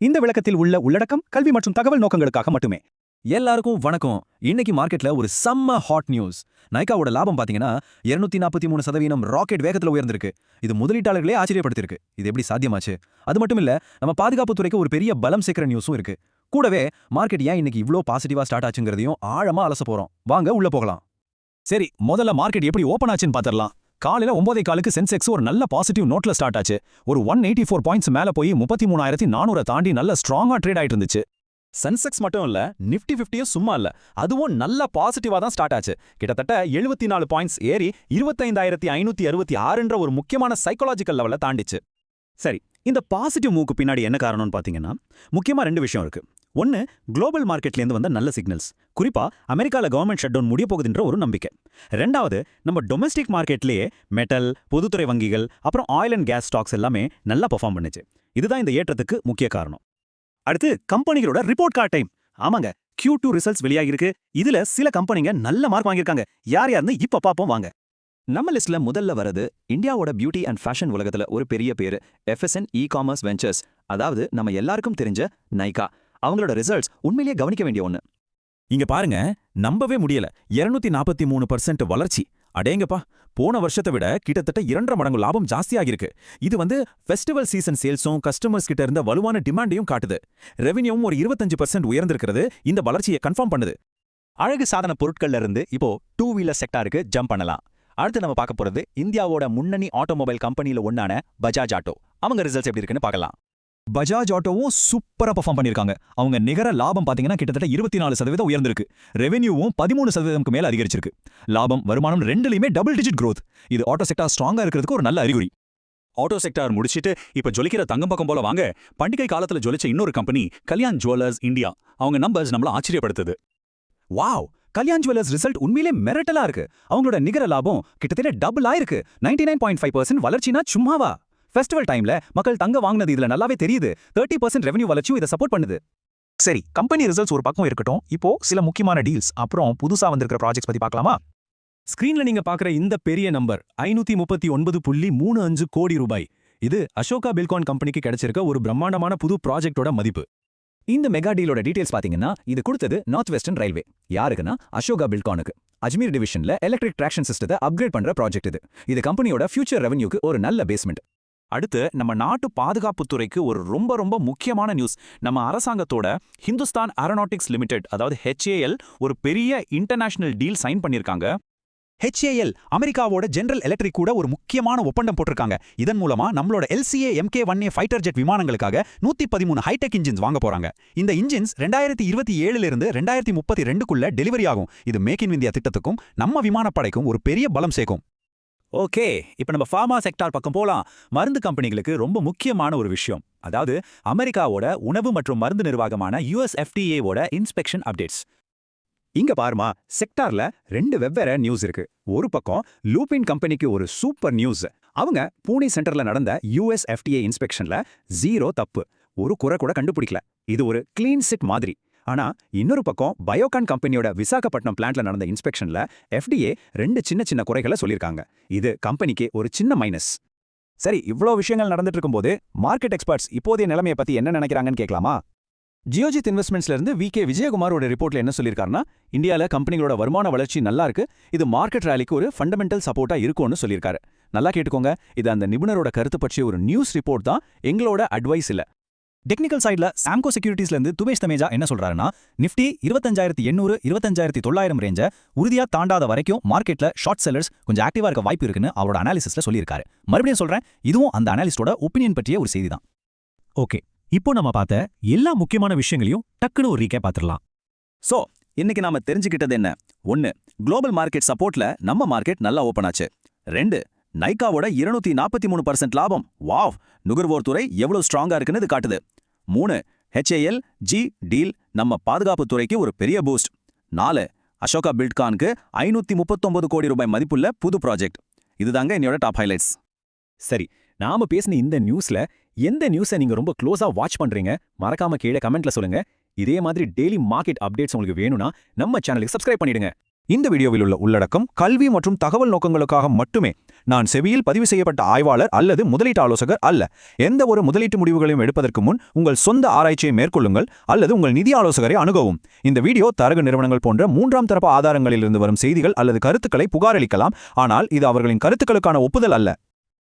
இந்த விளக்கத்தில் உள்ள உள்ளடக்கம் கல்வி மற்றும் தகவல் நோக்கங்களுக்காக மட்டுமே. எல்லாருக்கும் வணக்கம். இன்னைக்கு மார்க்கெட்ல ஒரு செம்ம ஹாட் நியூஸ். நைக்காவோட லாபம் பாத்தீங்கன்னா 243% ராக்கெட் வேகத்துல உயர்ந்திருக்கு. இது முதலீட்டாளர்களே ஆச்சரியப்படுத்திருக்கு. இது எப்படி சாத்தியமாச்சு? அது மட்டும் இல்ல, நம்ம பாதுகாப்பு துறைக்கு ஒரு பெரிய பலம் சேர்க்கிற நியூஸும் இருக்கு. கூடவே மார்க்கெட் ஏன் இன்னைக்கு இவ்ளோ பாசிட்டிவா ஸ்டார்ட் ஆச்சுங்கிறதையும் ஆழமா அலச போறோம். வாங்க உள்ள போகலாம். சரி, முதல்ல மார்க்கெட் எப்படி ஓபன் ஆச்சுன்னு பாத்திரலாம். காலையில 9:15க்கு சென்செக்ஸ் ஒரு நல்ல பாசிட்டிவ் நோட்ல ஸ்டார்ட் ஆச்சு. ஒரு 184 பாயிண்ட்ஸ் மேல போய் 33,400 தாண்டி நல்ல ஸ்ட்ராங்கா ட்ரேட் ஆயிட்டு இருந்துச்சு. சென்செக்ஸ் மட்டும் இல்ல, நிஃப்டி 50யும் சும்மா இல்ல, அதுவும் நல்ல பாசிட்டிவா தான் ஸ்டார்ட் ஆச்சு. கிட்டத்தட்ட 74 பாயிண்ட்ஸ் ஏறி 25,566ன்ற ஒரு முக்கியமான சைக்காலஜிக்கல் லெவல தாண்டிச்சு. சரி, இந்த பாசிட்டிவ் மூவ்க்கு பின்னாடி என்ன காரணம்னு பாத்தீங்கன்னா, முக்கியமா ரெண்டு விஷயம் இருக்கு. ஒன்னு, குளோபல் மார்க்கெட்லேருந்து வந்த நல்ல சிக்னல்ஸ், குறிப்பா அமெரிக்கால கவர்மெண்ட் ஷட் டவுன் முடிய போகுதுன்ற ஒரு நம்பிக்கை. ரெண்டாவது, நம்ம டொமஸ்டிக் மார்க்கெட்லயே மெட்டல், பொதுத்துறை வங்கிகள், அப்புறம் ஆயில் அண்ட் கேஸ் ஸ்டாக்ஸ் எல்லாமே நல்லா பெர்ஃபார்ம் பண்ணுச்சு. இதுதான் இந்த ஏற்றத்துக்கு முக்கிய காரணம். அடுத்து, கம்பெனிகளோட ரிப்போர்ட் கார்டு டைம். ஆமாங்க, Q2 ரிசல்ட்ஸ் வெளியாகிருக்கு. இதுல சில கம்பெனிங்க நல்ல மார்க் வாங்கியிருக்காங்க. யார் யாருன்னு இப்ப பாப்போம் வாங்க. நம்ம லிஸ்ட்ல முதல்ல வரது இந்தியாவோட பியூட்டி அண்ட் ஃபேஷன் உலகத்துல ஒரு பெரிய பேரு, FSN இ-காமர்ஸ் வெஞ்சர்ஸ். அதாவது நம்ம எல்லாருக்கும் தெரிஞ்ச நைகா. அவங்களோட ரிசல்ட்ஸ் உண்மையிலேயே கவனிக்க வேண்டிய ஒண்ணு. இங்க பாருங்க, நம்பவே முடியல. 243% வளர்ச்சி. அடேங்கப்பா, போன வருஷத்தை விட கிட்டத்தட்ட 2.5 மடங்கு லாபம் ஜாஸ்தியாகிருக்கு. இது ஃபெஸ்டிவல் சீசன் சேல்ஸும் கஸ்டமர்ஸ் கிட்ட இருந்த வலுவான டிமாண்டையும் காட்டுது. ரெவென்யூவும் ஒரு 25% உயர்ந்திருக்கிறது இந்த வளர்ச்சியை கன்ஃபார்ம் பண்ணுது. அழகு சாதன பொருட்கள்ல இருந்து இப்போ 2 வீலர் செக்டாருக்கு ஜம்ப் பண்ணலாம். அடுத்து நம்ம பார்க்க போறது இந்தியாவோட முன்னணி ஆட்டோமொபைல் கம்பெனில ஒன்னான பஜாஜ் ஆட்டோ. அவங்க ரிசல்ட்ஸ் எப்படி இருக்குன்னு பார்க்கலாம். பஜாஜ் ஆட்டோவும் சூப்பரா பெர்ஃபார்ம் பண்ணிருக்காங்க. அவங்க நிகர லாபம் பாத்தீங்கன்னா கிட்டத்தட்ட 24% உயர்ந்திருக்கு. ரெவென்யூவும் 13% மேல அதிகரிச்சிருக்கு. லாபம், வருமானம் ரெண்டுலயுமே டபுள் டிஜிட் growth. இது ஆட்டோ செக்டார் ஸ்ட்ராங்கா இருக்கிறதுக்கு ஒரு நல்ல அறிகுறி. ஆட்டோ செக்டார் முடிச்சிட்டு இப்ப ஜொலிக்கிற தங்கம் பக்கம் போல வாங்க. பண்டிகை காலத்துல ஜொலிச்ச இன்னொரு கம்பெனி கல்யாண் ஜுவல்லர்ஸ் இந்தியா. அவங்க நம்பர்ஸ் நம்மள ஆச்சரியப்படுத்துது. வாவ், கல்யாண் ஜுவல்லர்ஸ் ரிசல்ட் உண்மையிலே மிரட்டலா இருக்கு. அவங்களோட நிகர லாபம் கிட்டத்தட்ட டபுள் ஆயிருக்கு. 99.5% வளர்ச்சினா சும்மாவா? ஃபெஸ்டிவல் டைம்ல மக்கள் தங்க வாங்குனது இதுல நல்லாவே தெரியுது. 30% ரெவென்யூ வளர்ச்சியும் இதை சப்போர்ட் பண்ணுது. சரி, கம்பெனி ரிசல்ட்ஸ் ஒரு பக்கம் இருக்கட்டும். இப்போ சில முக்கியமான டீல்ஸ், அப்புறம் புதுசா வந்திருக்கிற ப்ராஜெக்ட்ஸ் பத்தி பார்க்கலாமா? ஸ்கிரீன்ல நீங்க பார்க்குற இந்த பெரிய நம்பர் 539.35 கோடி ரூபாய். இது அசோகா பில்கான் கம்பெனிக்கு கிடைச்சிருக்க ஒரு பிரம்மாண்டமான புது ப்ராஜெக்டோட மதிப்பு. இந்த மெகா டீலோட டீடைல்ஸ் பாத்தீங்கன்னா, இது கொடுத்தது நார்த் வெஸ்டர்ன் ரயில்வே. யாருக்குன்னா அசோகா பில்கானுக்கு. அஜ்மீர் டிவிஷன்ல எலக்ட்ரிக் டிராக்ஷன் சிஸ்டத்தை அப்கிரேட் பண்ற ப்ராஜெக்ட் இது. இது கம்பெனியோட ஃபியூச்சர் ரெவென்யூக்கு ஒரு நல்ல பேஸ்மெண்ட். அடுத்து, நம்ம நாட்டு பாதுகாப்பு துறைக்கு ஒரு ரொம்ப முக்கியமான நியூஸ். நம்ம அரசாங்கத்தோட ஹிந்துஸ்தான் ஏரோநாட்டிக்ஸ் லிமிடெட், அதாவது HAL, ஒரு பெரிய இன்டர்நேஷனல் டீல் சைன் பண்ணிருக்காங்க. HAL அமெரிக்காவோட ஜெனரல் எலக்ட்ரிக் கூட ஒரு முக்கியமான ஒப்பந்தம் போட்டிருக்காங்க. இதன் மூலமா நம்மளோட LCA Mk-1A ஃபைட்டர் ஜெட் விமானங்களுக்காக 113 ஹைடெக் இன்ஜின்ஸ் வாங்க போறாங்க. இந்த இன்ஜின்ஸ் 2027 இருந்து 2032க்குள்ள டெலிவரி ஆகும். இது மேக் இன் இந்தியா திட்டத்துக்கும் நம்ம விமானப்படைக்கும் ஒரு பெரிய பலம் சேர்க்கும். ஓகே, இப்போ நம்ம ஃபார்மா செக்டார் பக்கம் போலாம். மருந்து கம்பெனிகளுக்கு ரொம்ப முக்கியமான ஒரு விஷயம், அதாவது அமெரிக்காவோட உணவு மற்றும் மருந்து நிர்வாகமான US FDA-வோட இன்ஸ்பெக்ஷன் அப்டேட்ஸ். இங்க பாருமா, செக்டார்ல 2 வெவ்வேறு நியூஸ் இருக்கு. ஒரு பக்கம் லூபின் கம்பெனிக்கு ஒரு சூப்பர் நியூஸ். அவங்க பூனே சென்டர்ல நடந்த US FDA இன்ஸ்பெக்ஷன்ல 0 தப்பு, ஒரு குறை கூட கண்டுபிடிக்கல. இது ஒரு கிளீன் சிட் மாதிரி. ஆனா இன்னொரு பக்கம் பயோகான் கம்பெனியோட விசாகப்பட்டினம் பிளான்ட்ல நடந்த இன்ஸ்பெக்ஷன்ல FDA 2 சின்ன குறைகளை சொல்லியிருக்காங்க. இது கம்பெனிக்கு ஒரு சின்ன மைனஸ். சரி, இவ்ளோ விஷயங்கள் நடந்துட்டு இருக்கும்போது மார்க்கெட் எக்ஸ்பர்ட்ஸ் இப்போதைய நிலைமையை பத்தி என்ன நினைக்கிறாங்கன்னு கேட்கலாமா? ஜியோஜித் இன்வெஸ்ட்மெண்ட்ஸ்ல இருந்து VK விஜயகுமாரோட ரிப்போர்ட்ல என்ன சொல்லியிருக்காருன்னா, இந்தியால கம்பெனிகளோட வருமான வளர்ச்சி நல்லா இருக்கு. இது மார்க்கெட் ரேலிக்கு ஒரு ஃபண்டமெண்டல் சப்போர்ட்டா இருக்கும்னு சொல்லியிருக்காரு. நல்லா கேட்டுக்கோங்க, இது அந்த நிபுணரோட கருத்து பற்றிய ஒரு நியூஸ் ரிப்போர்ட் தான், எங்களோட அட்வைஸ் இல்ல. டெக்னிக்கல் சைட்ல சாம்கோ செக்யூரிட்டிஸ்ல இருந்து துபேஷ் தமேஜா என்ன சொல்றாருன்னா, நிஃப்டி 25,800 25,900 ரேஞ்ச உறுதியா தாண்டாத வரைக்கும் மார்க்கெட்ல ஷார்ட் செல்லர்ஸ் கொஞ்சம் ஆக்டிவா இருக்க வாய்ப்பு இருக்குன்னு அவரோட அனாலிசிஸ்ல சொல்லியிருக்காரு. மறுபடியும் சொல்றேன், இதுவும் அந்த அனாலிஸ்டோட ஒப்பீனியன் பற்றிய ஒரு செய்தி தான். ஓகே, இப்போ நம்ம பார்த்த எல்லா முக்கியமான விஷயங்களையும் டக்குன்னு ஒரு ரீகேப் பார்த்துடலாம். சோ, இன்னைக்கு நாம தெரிஞ்சுக்கிட்டது என்ன? 1, குளோபல் மார்க்கெட் சப்போர்ட்ல நம்ம மார்க்கெட் நல்லா ஓபன் ஆச்சு. 2, நைக்காவோட 243% லாபம். வாவ், நுகர்வோர் துறை எவ்வளவு ஸ்ட்ராங்கா இருக்குன்னு இது காட்டுது. 3, HAL டீல் நம்ம பாதுகாப்பு துறைக்கு ஒரு பெரிய பூஸ்ட். 4, அசோகா பில்ட்கானுக்கு 539 கோடி ரூபாய் மதிப்புள்ள புது ப்ராஜெக்ட். இதுதாங்க என்னோட டாப் ஹைலைட்ஸ். சரி, நாம பேசின இந்த நியூஸ்ல எந்த நியூஸை நீங்க ரொம்ப க்ளோஸா வாட்ச் பண்றீங்க? மறக்காம கீழே கமெண்ட்ல சொல்லுங்க. இதே மாதிரி டெய்லி மார்க்கெட் அப்டேட்ஸ் உங்களுக்கு வேணும்னா நம்ம சேனலுக்கு சப்ஸ்கிரைப் பண்ணிடுங்க. இந்த வீடியோவில் உள்ள உள்ளடக்கம் கல்வி மற்றும் தகவல் நோக்கங்களுக்காக மட்டுமே. நான் செபியில் பதிவு செய்யப்பட்ட ஆய்வாளர் அல்லது முதலீட்டு ஆலோசகர் அல்ல. எந்த ஒரு முதலீட்டு முடிவுகளையும் எடுப்பதற்கு முன் உங்கள் சொந்த ஆராய்ச்சியை மேற்கொள்ளுங்கள் அல்லது உங்கள் நிதி ஆலோசகரை அணுகவும். இந்த வீடியோ தரகு நிறுவனங்கள் போன்ற மூன்றாம் தரப்பு ஆதாரங்களிலிருந்து வரும் செய்திகள் அல்லது கருத்துக்களை புகாரளிக்கலாம், ஆனால் இது அவர்களின் கருத்துக்களுக்கான ஒப்புதல் அல்ல.